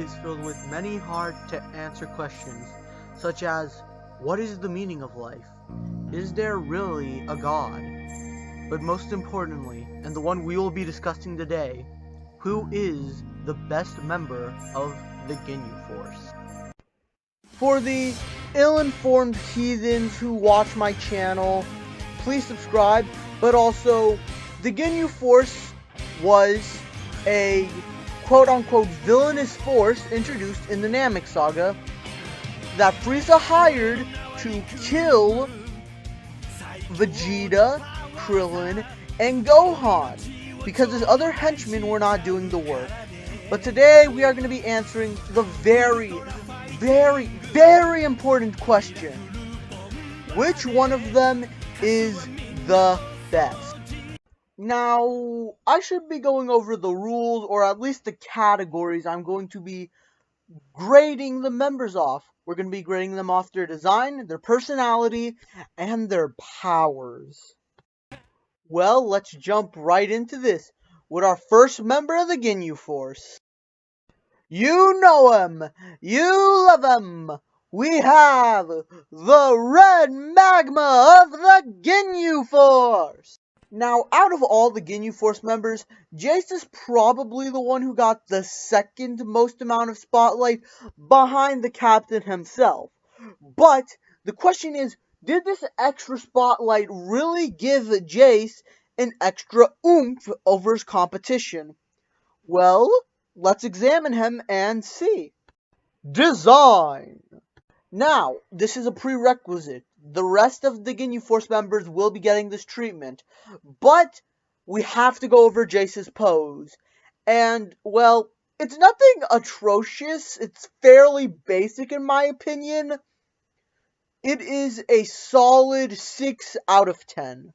is filled with many hard-to-answer questions, such as, what is the meaning of life? Is there really a God? But most importantly, and the one we will be discussing today, who is the best member of the Ginyu Force? For the ill-informed heathens who watch my channel, please subscribe, but also, the Ginyu Force was a quote-unquote villainous force introduced in the Namek Saga that Frieza hired to kill Vegeta, Krillin, and Gohan because his other henchmen were not doing the work. But today we are going to be answering the very, very important question. Which one of them is the best? Now, I should be going over the rules, or at least the categories I'm going to be grading the members off. We're going to be grading them off their design, their personality, and their powers. Well, let's jump right into this with our first member of the Ginyu Force. You know him! You love him! We have the Red Magma of the Ginyu Force! Now, out of all the Ginyu Force members, Jace is probably the one who got the second most amount of spotlight behind the captain himself. But the question is, did this extra spotlight really give Jace an extra oomph over his competition? Well, let's examine him and see. Design. Now, this is a prerequisite. The rest of the Ginyu Force members will be getting this treatment. But we have to go over Jace's pose. And, well, it's nothing atrocious. It's fairly basic in my opinion. It is a solid 6 out of 10.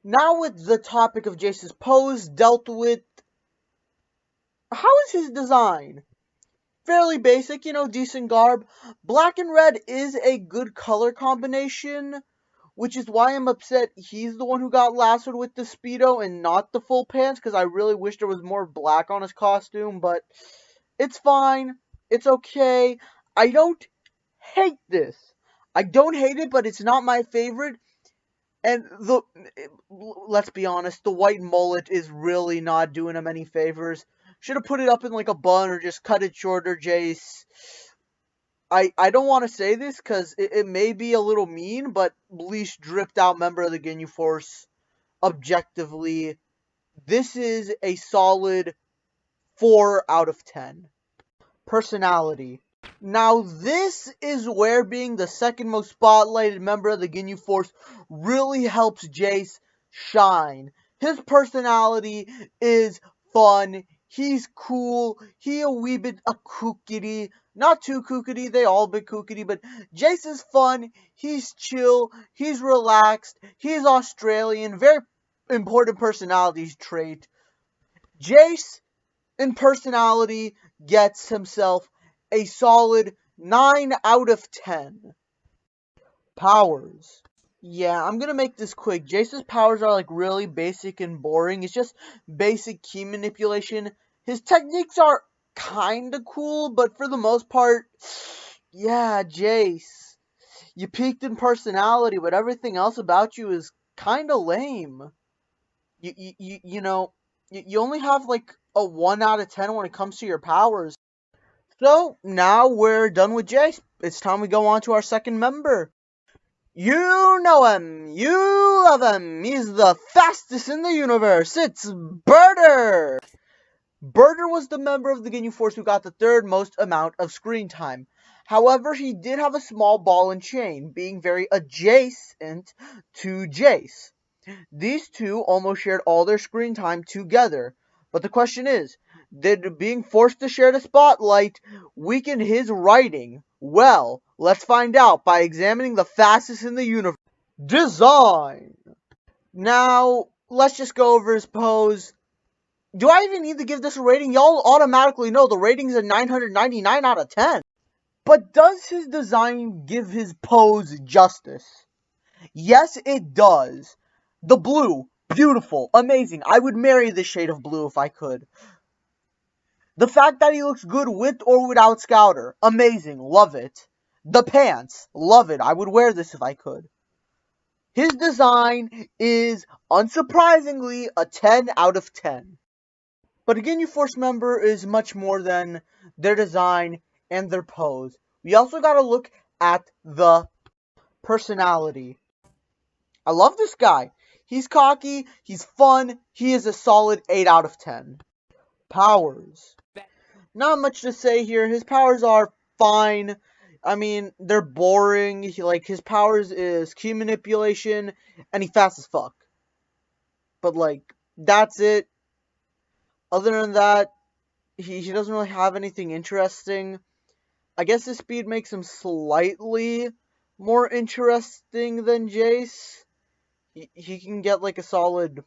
Now with the topic of Jace's pose dealt with, how is his design? Fairly basic, decent garb. Black and red is a good color combination, which is why I'm upset he's the one who got lassoed with the Speedo and not the full pants, because I really wish there was more black on his costume, but it's fine. It's okay. I don't hate this. I don't hate it, but it's not my favorite. And let's be honest, the white mullet is really not doing him any favors. Should have put it up in like a bun or just cut it shorter, Jace. I don't want to say this because it may be a little mean, but least dripped out member of the Ginyu Force, objectively, this is a solid 4 out of 10. Personality. Now this is where being the second most spotlighted member of the Ginyu Force really helps Jace shine. His personality is fun. He's cool. He a wee bit a kookity. Not too kookity. They all bit kookity. But Jace is fun. He's chill. He's relaxed. He's Australian. Very important personality trait. Jace, in personality, gets himself a solid 9 out of 10. Powers. Yeah, I'm gonna make this quick. Jace's powers are like really basic and boring. It's just basic key manipulation. His techniques are kinda cool, but for the most part, yeah, Jace. You peaked in personality, but everything else about you is kinda lame. You only have like a 1 out of 10 when it comes to your powers. So, now we're done with Jace. It's time we go on to our second member. You know him. You love him. He's the fastest in the universe. It's Birder. Birder was the member of the Ginyu Force who got the third most amount of screen time. However, he did have a small ball and chain, being very adjacent to Jace. These two almost shared all their screen time together. But the question is, did being forced to share the spotlight weaken his writing? Well, let's find out by examining the fastest in the universe. Design! Now, let's just go over his pose. Do I even need to give this a rating? Y'all automatically know the rating's a 999 out of 10. But does his design give his pose justice? Yes, it does. The blue, beautiful, amazing. I would marry this shade of blue if I could. The fact that he looks good with or without Scouter, amazing, love it. The pants, love it, I would wear this if I could. His design is, unsurprisingly, a 10 out of 10. But a Ginyu Force member is much more than their design and their pose. We also gotta look at the personality. I love this guy. He's cocky, he's fun, he is a solid 8 out of 10. Powers. Not much to say here. His powers are fine. I mean, they're boring. His powers is key manipulation, and he fast as fuck. But, that's it. Other than that, he doesn't really have anything interesting. I guess his speed makes him slightly more interesting than Jace. He can get, a solid,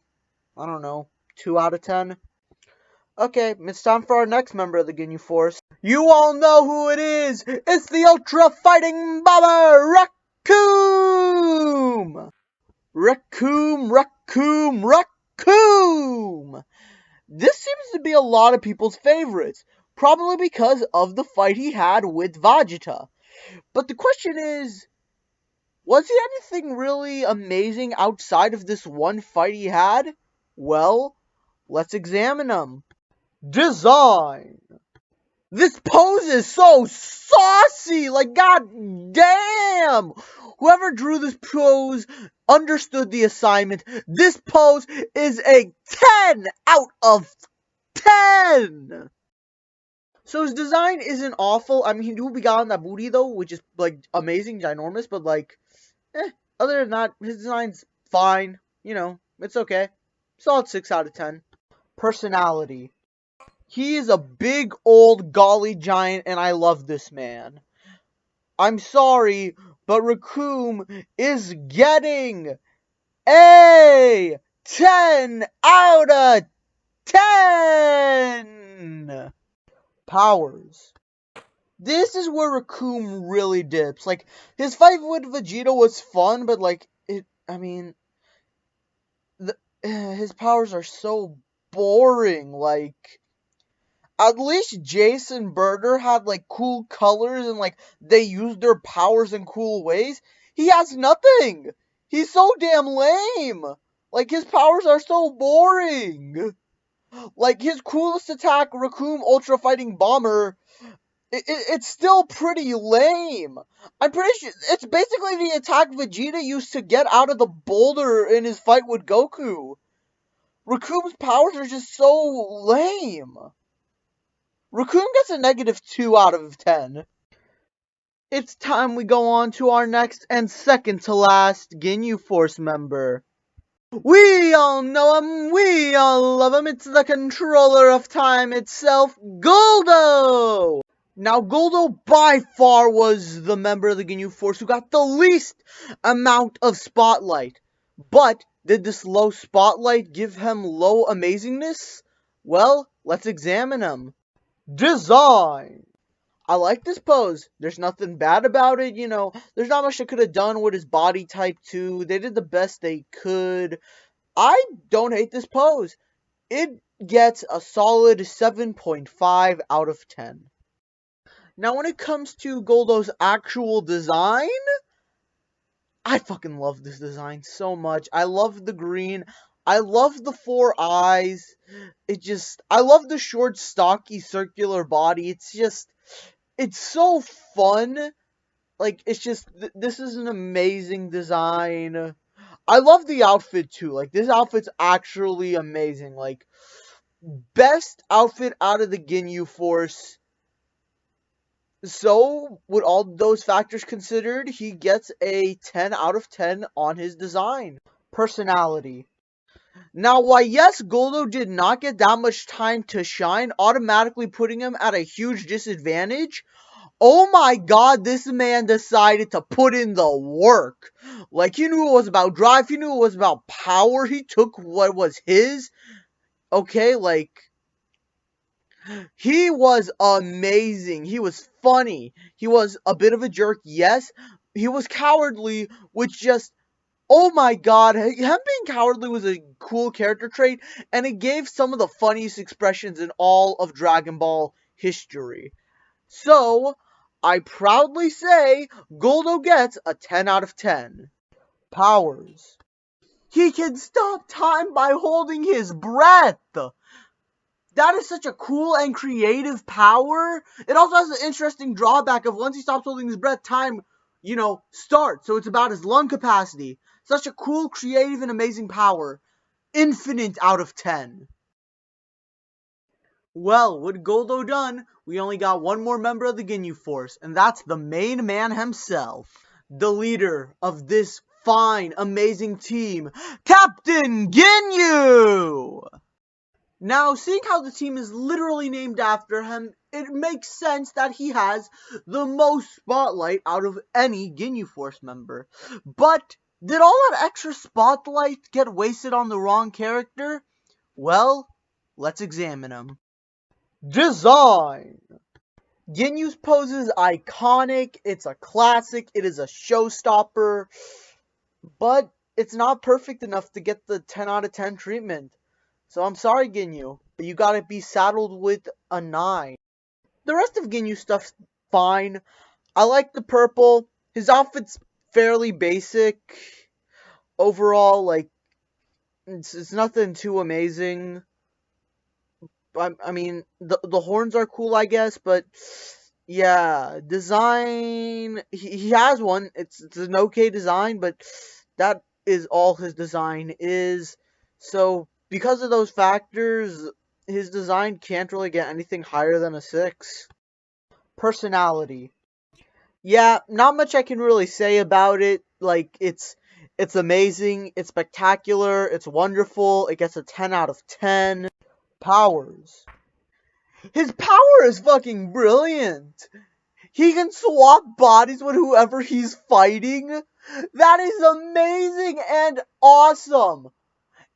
I don't know, 2 out of 10. Okay, it's time for our next member of the Ginyu Force. You all know who it is! It's the Ultra Fighting Bomber, Raccoon! Raccoon! This seems to be a lot of people's favorites, probably because of the fight he had with Vegeta. But the question is, was he anything really amazing outside of this one fight he had? Well, let's examine him. Design. This pose is so saucy! God damn! Whoever drew this pose understood the assignment. This pose is a 10 out of 10! So his design isn't awful. I mean, he do be got that booty, though, which is, amazing, ginormous, but, other than that, his design's fine. It's okay. Solid 6 out of 10. Personality. He is a big old golly giant, and I love this man. I'm sorry, but Raccoon is getting a 10 out of 10! Powers. This is where Raccoon really dips. His fight with Vegeta was fun, but, his powers are so boring. At least Jason Burger had, cool colors and, they used their powers in cool ways. He has nothing! He's so damn lame! His powers are so boring! His coolest attack, Raccoon Ultra Fighting Bomber, it's still pretty lame. I'm pretty sure it's basically the attack Vegeta used to get out of the boulder in his fight with Goku. Raccoon's powers are just so lame. Raccoon gets a -2 out of 10. It's time we go on to our next and second to last Ginyu Force member. We all know him, we all love him, it's the controller of time itself, Goldo! Now, Goldo by far was the member of the Ginyu Force who got the least amount of spotlight. But, did this low spotlight give him low amazingness? Well, let's examine him. Design. I like this pose. There's nothing bad about it, There's not much they could have done with his body type too. They did the best they could. I don't hate this pose. It gets a solid 7.5 out of 10. Now, when it comes to Goldo's actual design, I fucking love this design so much. I love the green. I love the 4 eyes. I love the short, stocky, circular body. It's so fun. This is an amazing design. I love the outfit, too. This outfit's actually amazing. Best outfit out of the Ginyu Force. So, with all those factors considered, he gets a 10 out of 10 on his design. Personality. Now, while yes, Goldo did not get that much time to shine, automatically putting him at a huge disadvantage, oh my god, this man decided to put in the work. He knew it was about drive, he knew it was about power, he took what was his. Okay, he was amazing. He was funny. He was a bit of a jerk, yes. He was cowardly, which just Oh my god, him being cowardly was a cool character trait, and it gave some of the funniest expressions in all of Dragon Ball history. So, I proudly say Goldo gets a 10 out of 10. Powers. He can stop time by holding his breath! That is such a cool and creative power. It also has an interesting drawback of once he stops holding his breath, time, starts. So it's about his lung capacity. Such a cool, creative, and amazing power. Infinite out of 10. Well, with Goldo done, we only got one more member of the Ginyu Force, and that's the main man himself. The leader of this fine, amazing team, Captain Ginyu! Now, seeing how the team is literally named after him, it makes sense that he has the most spotlight out of any Ginyu Force member. But, did all that extra spotlight get wasted on the wrong character? Well, let's examine him. Design! Ginyu's pose is iconic, it's a classic, it is a showstopper, but it's not perfect enough to get the 10 out of 10 treatment. So I'm sorry, Ginyu, but you gotta be saddled with a 9. The rest of Ginyu's stuff's fine. I like the purple. His outfit's fairly basic. Overall, like, it's nothing too amazing. I mean, the horns are cool, I guess, but yeah, design. He has one. It's an okay design, but that is all his design is. So because of those factors, his design can't really get anything higher than a 6. Personality. Yeah, not much I can really say about it. Like it's amazing, it's spectacular, it's wonderful. It gets a 10 out of 10. Powers. His power is fucking brilliant. He can swap bodies with whoever he's fighting. That is amazing and awesome.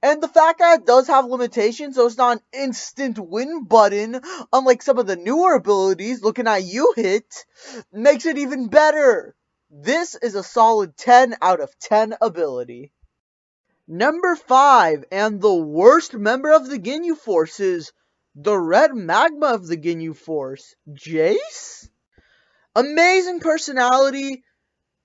And the fact that it does have limitations, so it's not an instant win button, unlike some of the newer abilities, looking at you hit, makes it even better. This is a solid 10 out of 10 ability. Number 5, and the worst member of the Ginyu Force is the red magma of the Ginyu Force, Jace? Amazing personality,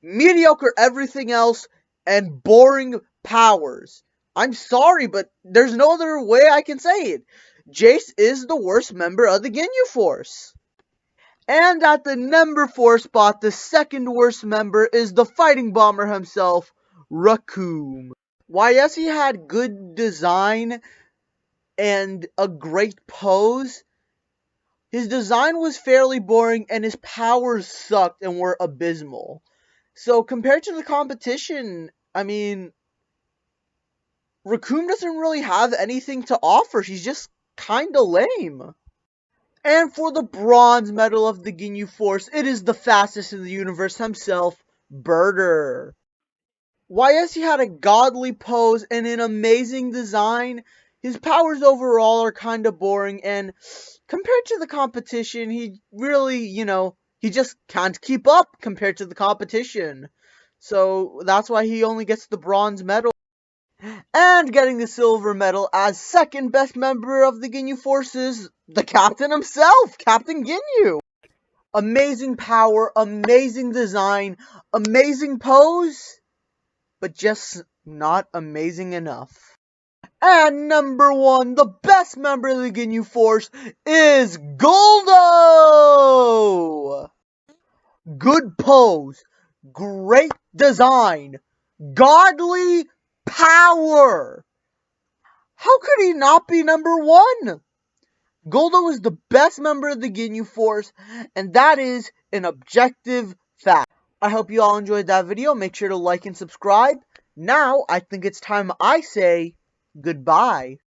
mediocre everything else, and boring powers. I'm sorry, but there's no other way I can say it. Jace is the worst member of the Ginyu Force. And at the number 4 spot, the second worst member is the fighting bomber himself, Raccoon. Why, yes, he had good design and a great pose. His design was fairly boring and his powers sucked and were abysmal. So compared to the competition, I mean, Raccoon doesn't really have anything to offer. He's just kinda lame. And for the bronze medal of the Ginyu Force, it is the fastest in the universe himself, Birder. Why, yes, he had a godly pose and an amazing design. His powers overall are kinda boring, and compared to the competition, he really, he just can't keep up compared to the competition. So that's why he only gets the bronze medal. And getting the silver medal as second best member of the Ginyu Forces, the captain himself, Captain Ginyu. Amazing power, amazing design, amazing pose, but just not amazing enough. And number 1, the best member of the Ginyu Force is Goldo! Good pose, great design, godly power. How could he not be number 1? Goldo is the best member of the Ginyu Force, and that is an objective fact. I hope you all enjoyed that video. Make sure to like and subscribe. Now, I think it's time I say goodbye.